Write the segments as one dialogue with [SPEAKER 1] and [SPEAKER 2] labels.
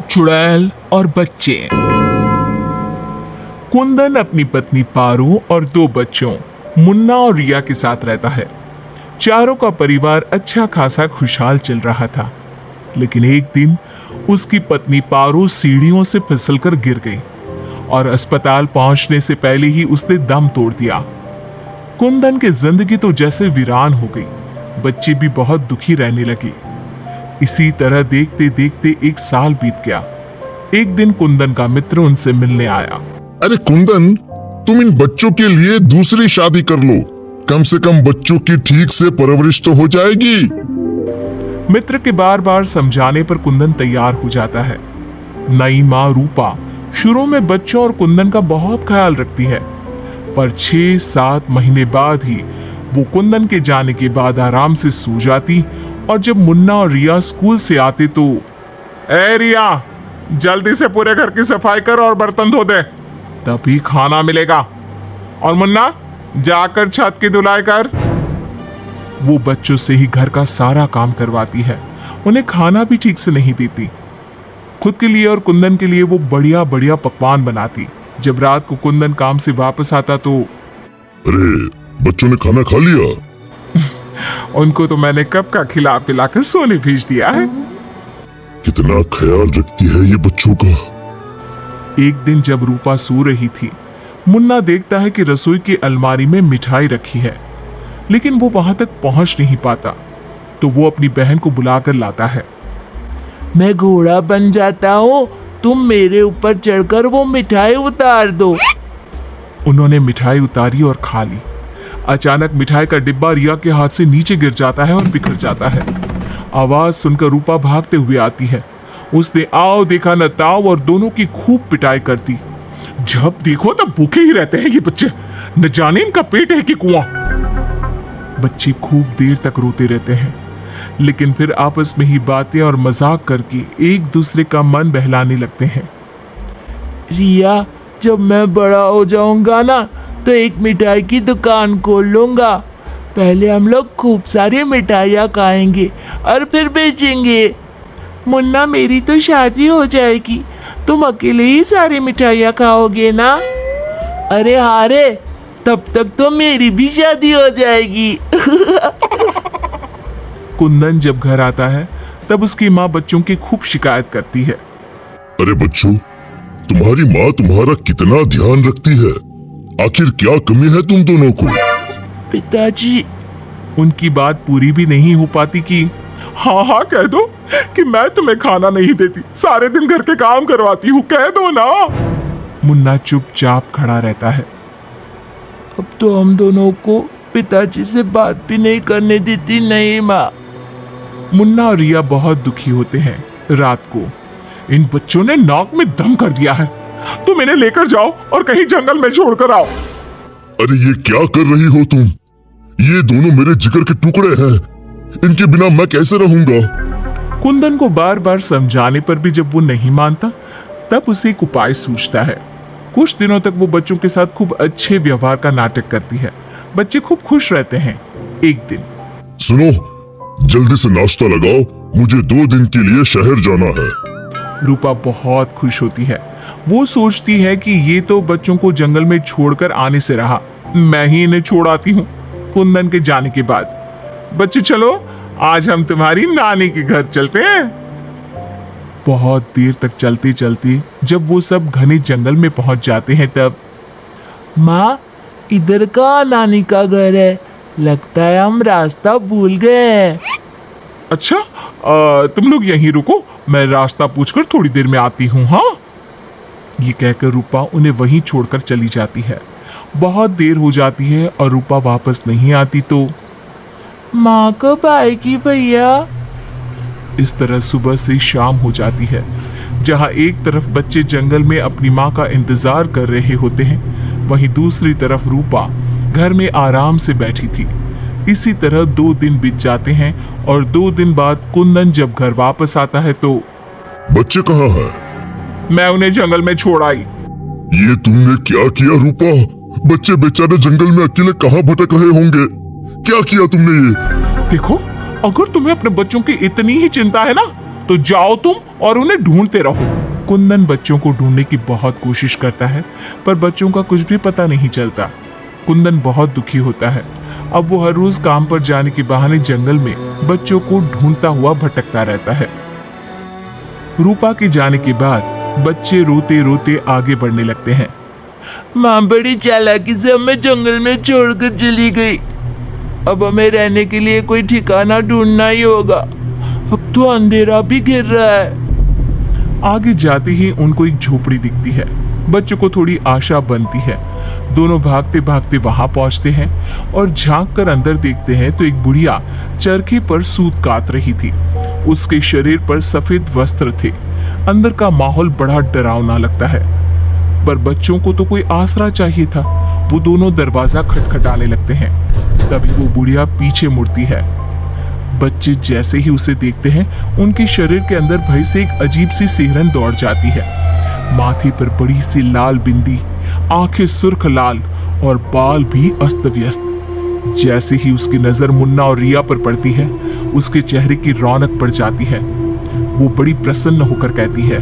[SPEAKER 1] चुड़ैल और बच्चे। कुंदन अपनी पत्नी पारो और दो बच्चों मुन्ना और रिया के साथ रहता है। चारों का परिवार अच्छा खासा खुशहाल चल रहा था, लेकिन एक दिन उसकी पत्नी पारो सीढ़ियों से फिसलकर गिर गई और अस्पताल पहुंचने से पहले ही उसने दम तोड़ दिया। कुंदन की जिंदगी तो जैसे वीरान हो गई, बच्चे भी बहुत दुखी रहने लगे। इसी तरह देखते देखते एक साल बीत गया। एक दिन कुंदन का मित्र उनसे मिलने आया।
[SPEAKER 2] अरे कुंदन, तुम इन बच्चों के लिए दूसरी शादी कर लो, कम से कम बच्चों की ठीक से परवरिश तो हो जाएगी।
[SPEAKER 1] मित्र के बार बार समझाने पर कुंदन तैयार हो जाता है। नई माँ रूपा शुरू में बच्चों और कुंदन का बहुत ख्याल रखती है, पर 6-7 महीने बाद ही वो कुंदन के जाने के बाद आराम से सो जाती। और जब मुन्ना और रिया स्कूल से आते तो, ए रिया, जल्दी से पूरे घर की सफाई कर और बर्तन धो दे, तभी खाना मिलेगा। और मुन्ना, जाकर छत की धुलाई कर। वो बच्चों से ही घर का सारा काम करवाती है, उन्हें खाना भी ठीक से नहीं देती। खुद के लिए और कुंदन के लिए वो बढ़िया बढ़िया पकवान बनाती। जब रात को कुंदन काम से वापस आता तो,
[SPEAKER 2] अरे, बच्चों ने खाना खा लिया?
[SPEAKER 1] उनको तो मैंने कब का खिला पिलाकर सोने भेज दिया है।
[SPEAKER 2] कितना ख्याल रखती है ये बच्चों का।
[SPEAKER 1] एक दिन जब रूपा सो रही थी, मुन्ना देखता है कि रसोई की अलमारी में मिठाई रखी है, लेकिन वो वहां तक पहुंच नहीं पाता। तो वो अपनी बहन को बुलाकर लाता है।
[SPEAKER 3] मैं घोड़ा बन जाता हूँ, तुम मेरे ऊपर चढ़कर वो मिठाई उतार दो।
[SPEAKER 1] उन्होंने मिठाई उतारी और खा ली। अचानक मिठाई का डिब्बा रिया के हाथ से नीचे गिर जाता है और बिखर जाता है। आवाज सुनकर रूपा भागते हुए आती है। उसने आओ देखा न ताओ और दोनों की खूब पिटाई कर दी। जब देखो तब भूखे ही रहते हैं ये बच्चे, न जाने इनका पेट है कि कुआं। बच्चे खूब देर तक रोते रहते हैं, लेकिन फिर आपस में ही बातें और मजाक करके एक दूसरे का मन बहलाने लगते हैं।
[SPEAKER 3] रिया, जब मैं बड़ा हो जाऊंगा ना तो एक मिठाई की दुकान खोल लूंगा। पहले हम लोग खूब सारी मिठाइयाँ खाएंगे और फिर बेचेंगे। मुन्ना, मेरी तो शादी हो जाएगी, तुम अकेले ही सारी मिठाइयाँ खाओगे ना? अरे हाँ रे, तब तक तो मेरी भी शादी हो जाएगी।
[SPEAKER 1] कुंदन जब घर आता है तब उसकी माँ बच्चों की खूब शिकायत करती है।
[SPEAKER 2] अरे बच्चों, तुम्हारी माँ तुम्हारा कितना ध्यान रखती है, आखिर क्या कमी है तुम दोनों को?
[SPEAKER 3] पिताजी,
[SPEAKER 1] उनकी बात पूरी भी नहीं हो पाती कि हाँ हाँ कह दो कि मैं तुम्हें खाना नहीं देती, सारे दिन घर के काम करवाती हूँ, कह दो ना। मुन्ना चुपचाप खड़ा रहता है।
[SPEAKER 3] अब तो हम दोनों को पिताजी से बात भी नहीं करने देती। नहीं माँ।
[SPEAKER 1] मुन्ना और रिया बहुत दुखी होते हैं। रात को इन बच्चों ने नाक में दम कर दिया है, तुम इन्हें लेकर जाओ और कहीं जंगल में छोड़कर आओ।
[SPEAKER 2] अरे ये क्या कर रही हो तुम? ये दोनों मेरे जिगर के टुकड़े हैं, इनके बिना मैं कैसे रहूंगा?
[SPEAKER 1] कुंदन को बार बार समझाने पर भी जब वो नहीं मानता, तब उसे एक उपाय सूझता है। कुछ दिनों तक वो बच्चों के साथ खूब अच्छे व्यवहार का नाटक करती है। बच्चे खूब खुश रहते हैं। एक दिन,
[SPEAKER 2] सुनो, जल्दी से नाश्ता लगाओ, मुझे 2 दिन के लिए शहर जाना है।
[SPEAKER 1] रूपा बहुत खुश होती है। वो सोचती है कि ये तो बच्चों को जंगल में छोड़कर आने से रहा, मैं ही इन्हें छोड़ आती हूँ कुंदन के जाने के बाद। बच्चे चलो, आज हम तुम्हारी नानी के घर चलते हैं। बहुत देर तक चलते चलते जब वो सब घने जंगल में पहुंच जाते हैं तब,
[SPEAKER 3] माँ, इधर का नानी का घर है, लगता है हम रास्ता भूल गए हैं।
[SPEAKER 1] अच्छा, तुम लोग यहीं रुको, मैं रास्ता पूछकर थोड़ी देर में आती हूँ। हाँ, ये कहकर रूपा उन्हें वहीं छोड़कर चली जाती है। बहुत देर हो जाती है और रूपा वापस नहीं आती तो,
[SPEAKER 3] माँ कब आएगी भैया?
[SPEAKER 1] इस तरह सुबह से शाम हो जाती है। जहाँ एक तरफ बच्चे जंगल में अपनी माँ का इंतजार कर रहे होते हैं, वहीं दूसरी तरफ रूपा घर में आराम से बैठी थी। इसी तरह 2 दिन बीत जाते हैं और 2 दिन बाद कुंदन जब घर वापस आता है तो,
[SPEAKER 2] बच्चे कहाँ हैं?
[SPEAKER 1] मैं उन्हें जंगल में छोड़ आई।
[SPEAKER 2] ये तुमने क्या किया रूपा? बच्चे बेचारे जंगल में अकेले कहाँ भटक रहे होंगे? क्या किया तुमने ये?
[SPEAKER 1] देखो, अगर तुम्हें अपने बच्चों की इतनी ही चिंता है ना, तो जाओ तुम और उन्हें ढूंढते रहो। कुंदन बच्चों को ढूंढने की बहुत कोशिश करता है, पर बच्चों का कुछ भी पता नहीं चलता। कुंदन बहुत दुखी होता है। अब वो हर रोज काम पर जाने के बहाने जंगल में बच्चों को ढूंढता हुआ भटकता रहता है। रूपा के जाने के बाद बच्चे रोते रोते आगे बढ़ने लगते हैं।
[SPEAKER 3] माँ बड़ी चालाकी से हमें जंगल में छोड़कर चली गई। अब हमें रहने के लिए कोई ठिकाना ढूंढना ही होगा। अब तो अंधेरा भी घिर रहा है।
[SPEAKER 1] आगे जाते ही उनको एक झोपड़ी दिखती है। बच्चों को थोड़ी आशा बनती है। दोनों भागते भागते वहां पहुंचते हैं और झांक कर अंदर देखते हैं तो एक बुढ़िया चरखे पर सूत काट रही थी। उसके शरीर पर सफेद वस्त्र थे। अंदर का माहौल बड़ा डरावना लगता है, पर बच्चों को तो कोई आसरा चाहिए था। वो दोनों दरवाजा खटखटाने लगते हैं। तभी वो बुढ़िया पीछे मुड़ती है। बच्चे जैसे ही उसे देखते हैं, उनके शरीर के अंदर भय से एक अजीब सी सिहरन दौड़ जाती है। माथे पर बड़ी सी लाल बिंदी, आंखें सुर्ख लाल और बाल भी अस्त व्यस्त। जैसे ही उसकी नजर मुन्ना और रिया पर पड़ती है, उसके चेहरे की रौनक बढ़ जाती है। वो बड़ी प्रसन्न होकर कहती है,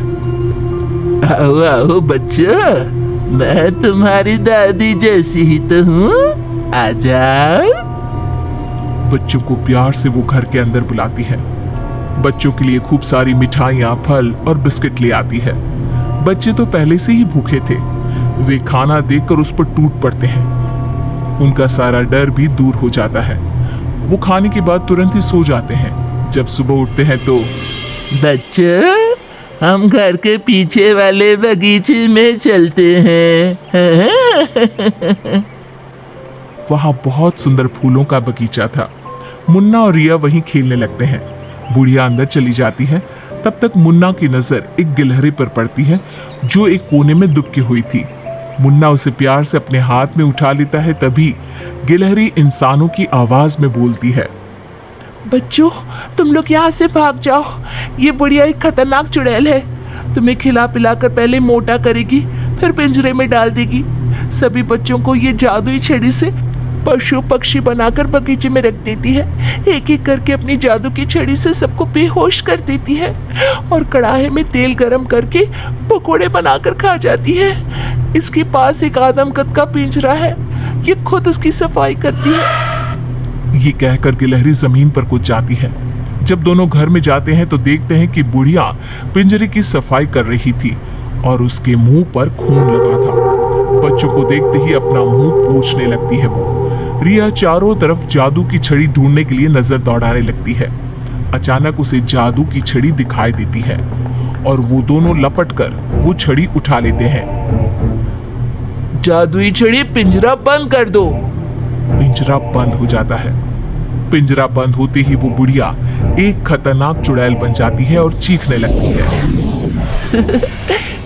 [SPEAKER 3] आओ आओ बच्चों, मैं तुम्हारी दादी जैसी ही तो हूँ, आ जाओ।
[SPEAKER 1] बच्चों को प्यार से वो घर के अंदर बुलाती है। बच्चों के लिए खूब सारी मिठाइयाँ, फल और बिस्किट ले आती है। बच्चे तो पहले से ही भूखे थे। वे खाना देखकर उस पर टूट पड़ते हैं। उनका सारा डर भी दूर हो जाता है। वो खाने के बाद तुरंत ही सो जाते हैं। जब सुबह उठते हैं तो
[SPEAKER 3] बच्चों, हम घर के पीछे वाले बगीचे में चलते हैं।
[SPEAKER 1] वहां बहुत सुंदर फूलों का बगीचा था। मुन्ना और रिया वहीं खेलने लगते हैं। बुढ़िया अंदर चली जाती है। तब तक मुन्ना की नजर एक गिलहरी पर पड़ती है, जो एक कोने में दुबकी हुई थी। मुन्ना उसे प्यार से अपने हाथ में उठा लेता है। तभी गिलहरी इंसानों की आवाज में बोलती है,
[SPEAKER 3] बच्चों, तुम लोग यहाँ से भाग जाओ। ये बुढ़िया एक खतरनाक चुड़ैल है। तुम्हें खिला पिलाकर पहले मोटा करेगी, फिर पिंजरे में डाल देगी। सभी बच्चों को ये जादुई छड़ी से पशु पक्षी बनाकर बगीचे में रख देती है। एक एक करके अपनी जादू की छड़ी से सबको बेहोश कर देती है और कढ़ाई में तेल गरम करके पकोड़े बनाकर खा जाती है। इसके पास एक आदमकद का पिंजरा है। ये खुद उसकी सफाई करती है।
[SPEAKER 1] ये कहकर गिलहरी जमीन पर कूद जाती है। जब दोनों घर में जाते हैं तो देखते हैं कि बुढ़िया पिंजरे की सफाई कर रही थी और उसके मुंह पर खून लगा था। बच्चों को देखते ही अपना मुंह पोंछने लगती है वो। रिया चारों तरफ जादू की छड़ी ढूंढने के लिए नजर दौड़ाने लगती है। अचानक उसे जादू की छड़ी दिखाई देती है और वो दोनों लपटकर वो छड़ी उठा लेते हैं।
[SPEAKER 3] जादुई छड़ी, पिंजरा बंद कर दो।
[SPEAKER 1] पिंजरा बंद हो जाता है। पिंजरा बंद होते ही वो बुढ़िया एक खतरनाक चुड़ैल बन जाती है और चीखने लगती है।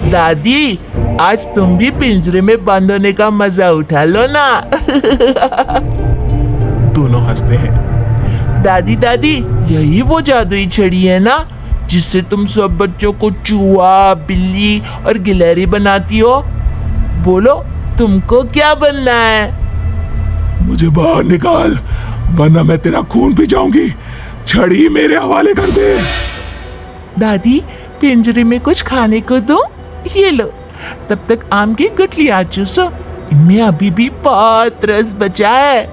[SPEAKER 3] दादी, आज तुम भी पिंजरे में बंद होने का मजा उठा लो ना।
[SPEAKER 1] दोनों हंसते हैं।
[SPEAKER 3] दादी दादी, यही वो जादुई छड़ी है ना, जिससे तुम सब बच्चों को चूहा, बिल्ली और गिलहरी बनाती हो। बोलो, तुमको क्या बनना है?
[SPEAKER 1] मुझे बाहर निकाल, वरना मैं तेरा खून पी जाऊंगी। छड़ी मेरे हवाले कर दे।
[SPEAKER 3] दादी, पिंजरे में कुछ खाने को दो। ये लो, तब तक आम की गुठलियां चूसो। इनमें अभी भी बहुत रस बचा है।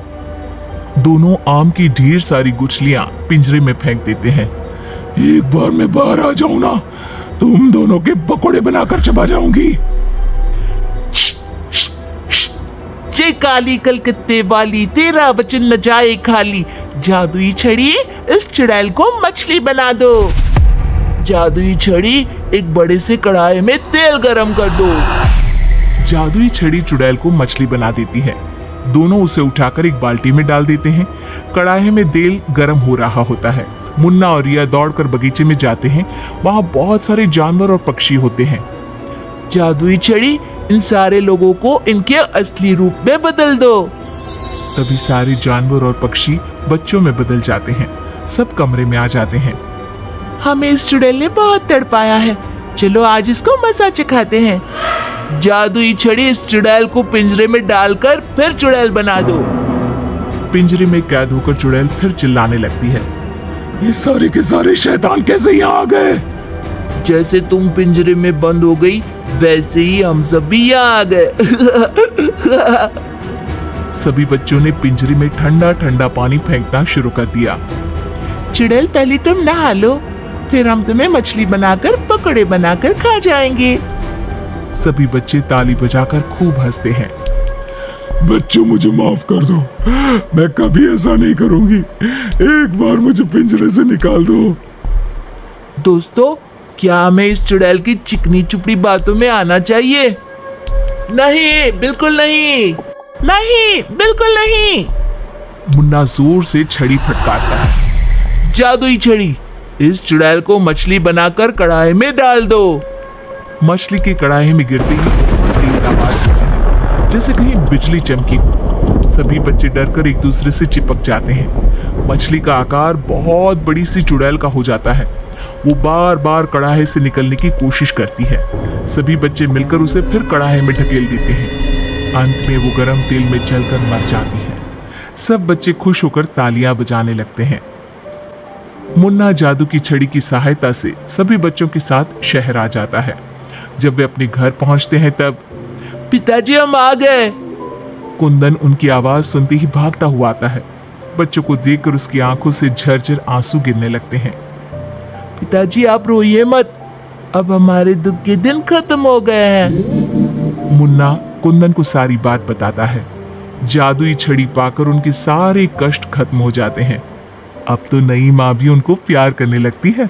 [SPEAKER 1] दोनों आम की ढेर सारी गुठलियां पिंजरे में फेंक देते हैं। एक बार मैं बाहर आ जाऊं ना, तुम दोनों के पकोड़े बनाकर चबा जाऊंगी।
[SPEAKER 3] जे काली कलकत्ते वाली, तेरा वचन न जाए खाली। जादुई छड़ी, इस चुड़ैल को मछली बना दो। जादुई छड़ी, एक बड़े से कढ़ाई में तेल गरम कर दो। जादुई छड़ी चुड़ैल को मछली बना देती है। दोनों उसे उठाकर एक बाल्टी में डाल देते हैं। कढ़ाई में तेल गरम हो रहा होता है। मुन्ना और रिया दौड़कर बगीचे में जाते हैं। वहां बहुत सारे जानवर और पक्षी होते हैं। जादुई छड़ी, इन सारे लोगों को इनके असली रूप में बदल दो। तभी सारे जानवर और पक्षी बच्चों में बदल जाते हैं। सब कमरे में आ जाते हैं। हमें इस चुड़ैल ने बहुत तड़पाया है, चलो आज इसको मजा चखाते हैं। जादुई छड़ी, इस चुड़ैल को पिंजरे में डालकर फिर चुड़ैल बना दो। पिंजरे में कैद होकर चुड़ैल फिर चिल्लाने लगती है।
[SPEAKER 1] ये सारे के सारे शैतान कैसे यहाँ आ गए?
[SPEAKER 3] जैसे तुम पिंजरे में बंद हो गई वैसे ही हम सब भी यहाँ आ गए।
[SPEAKER 1] सभी बच्चों ने पिंजरे में ठंडा ठंडा पानी फेंकना शुरू कर दिया।
[SPEAKER 3] चुड़ैल पहले तुम नहा लो, फिर हम तुम्हें मछली बनाकर पकौड़े बनाकर खा जाएंगे।
[SPEAKER 1] सभी बच्चे ताली बजाकर खूब हंसते हैं। बच्चों मुझे माफ कर दो, मैं कभी ऐसा नहीं करूंगी। एक बार मुझे पिंजरे से निकाल दो।
[SPEAKER 3] दोस्तों, क्या हमें इस चुड़ैल की चिकनी चुपड़ी बातों में आना चाहिए? नहीं, बिल्कुल नहीं, नहीं, बिल्कुल नहीं।
[SPEAKER 1] मुन्ना जोर से छड़ी फटकारता है।
[SPEAKER 3] जादुई छड़ी, इस चुड़ैल को मछली बनाकर कढ़ाई में डाल दो।
[SPEAKER 1] मछली की कढ़ाई में गिरते ही तेज आवाज होती है, जैसे कहीं बिजली चमकी हो। सभी बच्चे डरकर एक दूसरे से चिपक जाते हैं। मछली का आकार बहुत बड़ी सी चुड़ैल का हो जाता है। वो बार बार कढ़ाई से निकलने की कोशिश करती है। सभी बच्चे मिलकर उसे फिर कढ़ाई में ढकेल देते हैं। अंत में वो गर्म तेल में जलकर मर जाती है। सब बच्चे खुश होकर तालियां बजाने लगते हैं। मुन्ना जादू की छड़ी की सहायता से सभी बच्चों के साथ शहर आ जाता है। जब वे अपने घर पहुंचते हैं तब
[SPEAKER 3] पिताजी, हम आ गए।
[SPEAKER 1] कुंदन उनकी आवाज सुनते ही भागता हुआ आता है। बच्चों को देखकर उसकी आंखों से झरझर आंसू गिरने लगते हैं।
[SPEAKER 3] पिताजी, आप रोइए मत, अब हमारे दुख के दिन खत्म हो गए हैं।
[SPEAKER 1] मुन्ना कुंदन को सारी बात बताता है। जादुई छड़ी पाकर उनके सारे कष्ट खत्म हो जाते हैं। अब तो नई माँ भी उनको प्यार करने लगती है।